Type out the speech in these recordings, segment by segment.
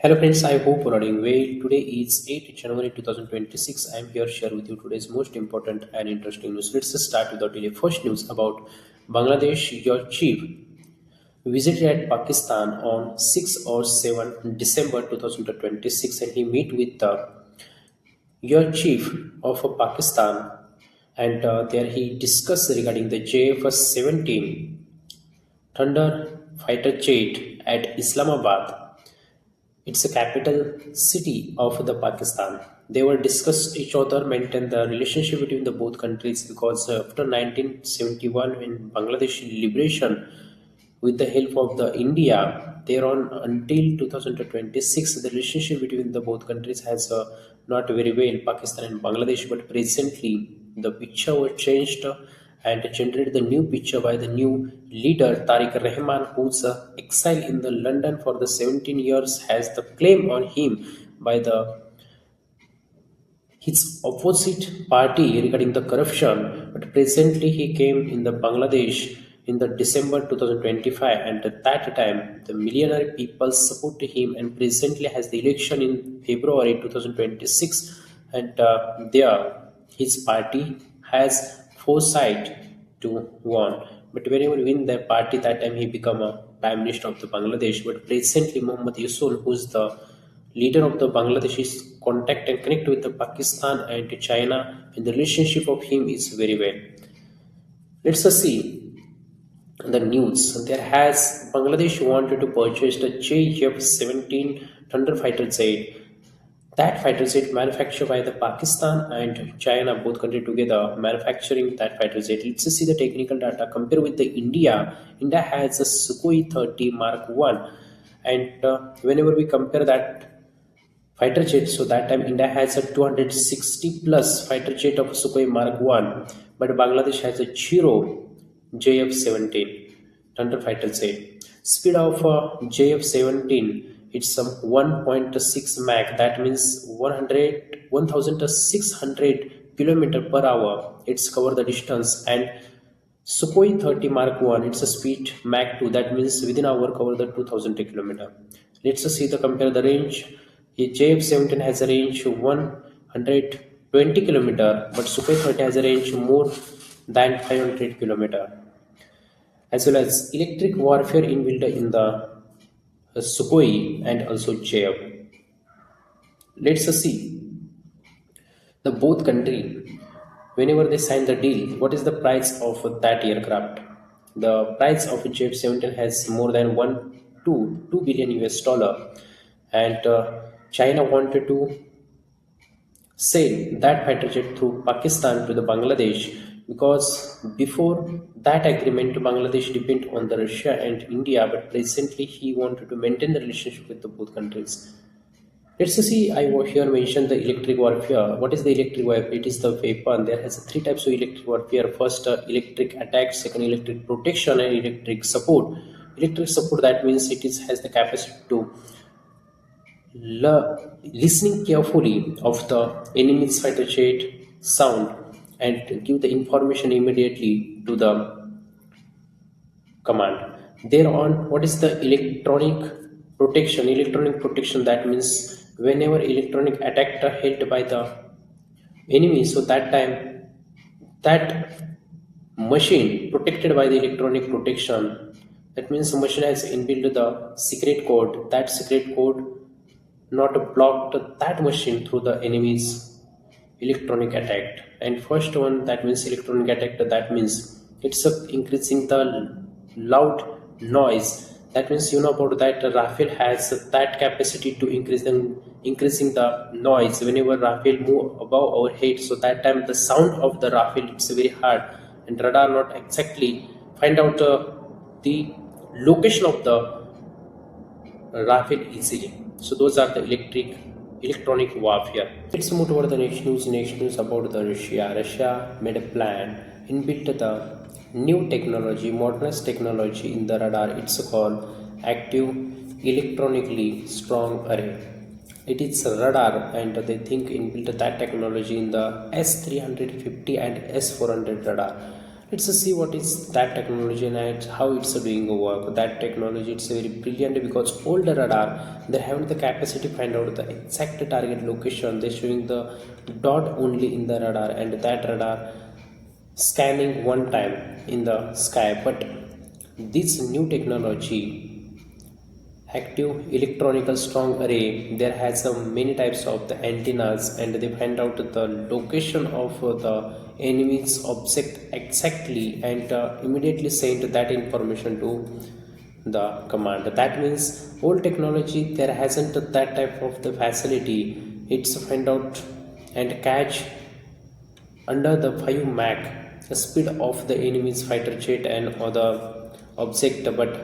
Hello friends, I hope you are doing well. Today is 8th January 2026. I am here to share with you today's most important and interesting news. Let's just start with the daily first news about Bangladesh. Your chief visited at Pakistan on 6 or 7 December 2026 and he met with the your chief of Pakistan and there he discussed regarding the JF-17 Thunder fighter jet at Islamabad. It's a capital city of the Pakistan. They were discussed each other, maintain the relationship between the both countries because after 1971, when Bangladesh liberation, with the help of the India, thereon until 2026, the relationship between the both countries has not very well Pakistan and Bangladesh. But presently, the picture was changed and generated the new picture by the new leader Tariq Rahman, who's exiled in the London for the 17 years, has the claim on him by the his opposite party regarding the corruption. But presently he came in the Bangladesh in the December 2025, and at that time the millionaire people support him, and presently has the election in February 2026, and there his party has foresight to won. But whenever win the party, that time he become a prime minister of the Bangladesh. But presently Muhammad Yusuf, who's the leader of the Bangladesh, is contact and connect with the Pakistan and China, and the relationship of him is very well. Let's see the news. There has Bangladesh wanted to purchase the JF-17 Thunder fighter jet. That fighter jet manufactured by the Pakistan and China, both countries together manufacturing that fighter jet. Let's see the technical data. Compare with the India. India has a Sukhoi 30 Mark 1, and whenever we compare that fighter jet, so that time India has a 260 plus fighter jet of Sukhoi Mark 1, but Bangladesh has a 0 JF-17 Thunder fighter jet. Speed of JF-17, it's some 1.6 Mach, that means 1600 kilometer per hour. It's cover the distance. And Sukhoi 30 Mark 1, it's a speed Mach 2, that means within hour cover the 2000 kilometer. Let's see the compare the range. A JF-17 has a range 120 kilometer, but Sukhoi 30 has a range more than 500 kilometer. As well as electric warfare inbuilt in the Sukhoi and also JF. Let's see the both country whenever they sign the deal. What is the price of that aircraft? The price of JF-17 has more than 2 billion US dollar, and China wanted to sell that fighter jet through Pakistan to the Bangladesh, because before that agreement Bangladesh depend on the Russia and India, but presently he wanted to maintain the relationship with the both countries. Let's see, I will here mention the electric warfare. What is the electric warfare? It is the weapon. There has three types of electric warfare. First, electric attack. Second, electric protection, and electric support. Electric support, that means it is has the capacity to listening carefully of the enemy's fighter jet sound and give the information immediately to the command. Thereon, what is the electronic protection? Electronic protection, that means whenever electronic attack are held by the enemy, so that time that machine protected by the electronic protection, that means the machine has inbuilt the secret code. That secret code not blocked that machine through the enemy's electronic attack. And first one, that means electronic attack, that means it's increasing the loud noise. That means you know about that Rafale has that capacity to increasing the noise whenever Rafale move above our head. So that time the sound of the Rafale, it's very hard, and radar not exactly find out the location of the Rafale easily. So those are the electronic warfare. Let's move toward the next news. Next news about the Russia. Russia made a plan, inbuilt the new technology, modernized technology in the radar. It's called active electronically strong array. It is a radar, and they think inbuilt that technology in the S350 and S400 radar. Let's just see what is that technology and how it's doing the work. That technology it's very brilliant because all the radar they have the capacity to find out the exact target location. They're showing the dot only in the radar and that radar scanning one time in the sky. But this new technology active electronical strong array there has many types of the antennas and they find out the location of the enemy's object exactly and immediately send that information to the command. That means old technology there hasn't that type of the facility. It's find out and catch under the 5 Mach the speed of the enemy's fighter jet and other object. But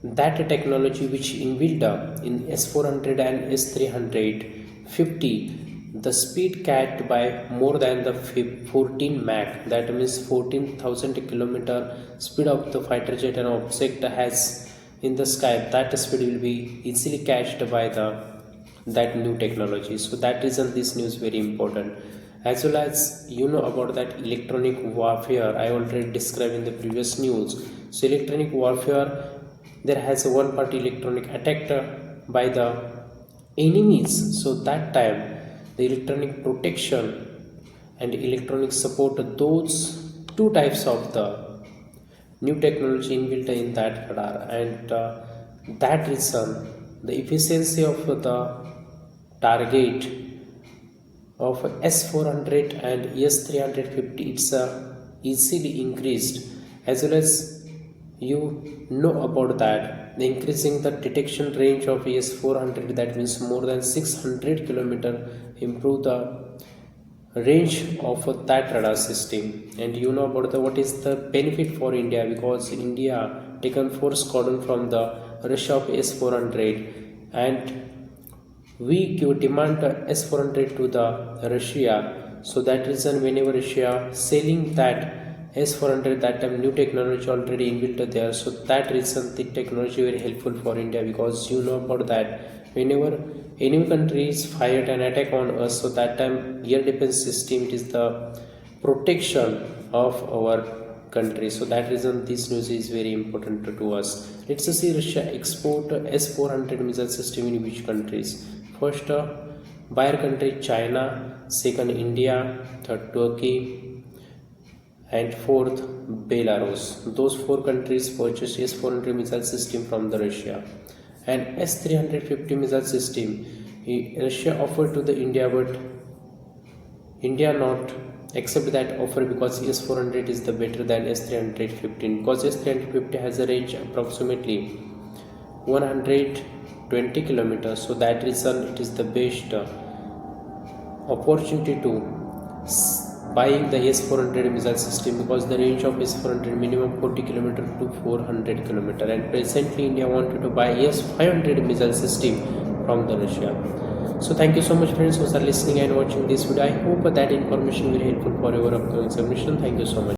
that technology which inbuilt in S400 and S350 the speed capped by more than the 14 Mach, that means 14,000 kilometer speed of the fighter jet and object has in the sky. That speed will be easily catched by the that new technology. So that reason this news very important. As well as you know about that electronic warfare I already described in the previous news. So electronic warfare there has a one party electronic attack by the enemies. So that time the electronic protection and electronic support those two types of the new technology inbuilt in that radar and that reason the efficiency of the target of S400 and S350 it's easily increased. As well as you know about that the increasing the detection range of S400 that means more than 600 kilometer improve the range of that radar system. And you know about the what is the benefit for India because India taken force cordon from the Russia of S400 and we give demand S400 to the Russia. So that reason whenever Russia selling that S400 that time new technology already inbuilt there. So that reason the technology very helpful for India because you know about that whenever enemy countries fired an attack on us, so that time air defense system it is the protection of our country. So that reason this news is very important to us. Let's see Russia export S400 missile system in which countries. First buyer country China, second India, third Turkey and fourth Belarus. Those four countries purchased S400 missile system from the Russia. And S350 missile system Russia offered to the India, but India not accept that offer because S400 is the better than S315 because S350 has a range approximately 120 kilometers. So that reason it is the best opportunity to buying the S400 missile system because the range of S400 minimum 40 km to 400 km and presently India wanted to buy S500 missile system from the Russia. So thank you so much friends who are listening and watching this video. I hope that information will be helpful for your upcoming submission. Thank you so much.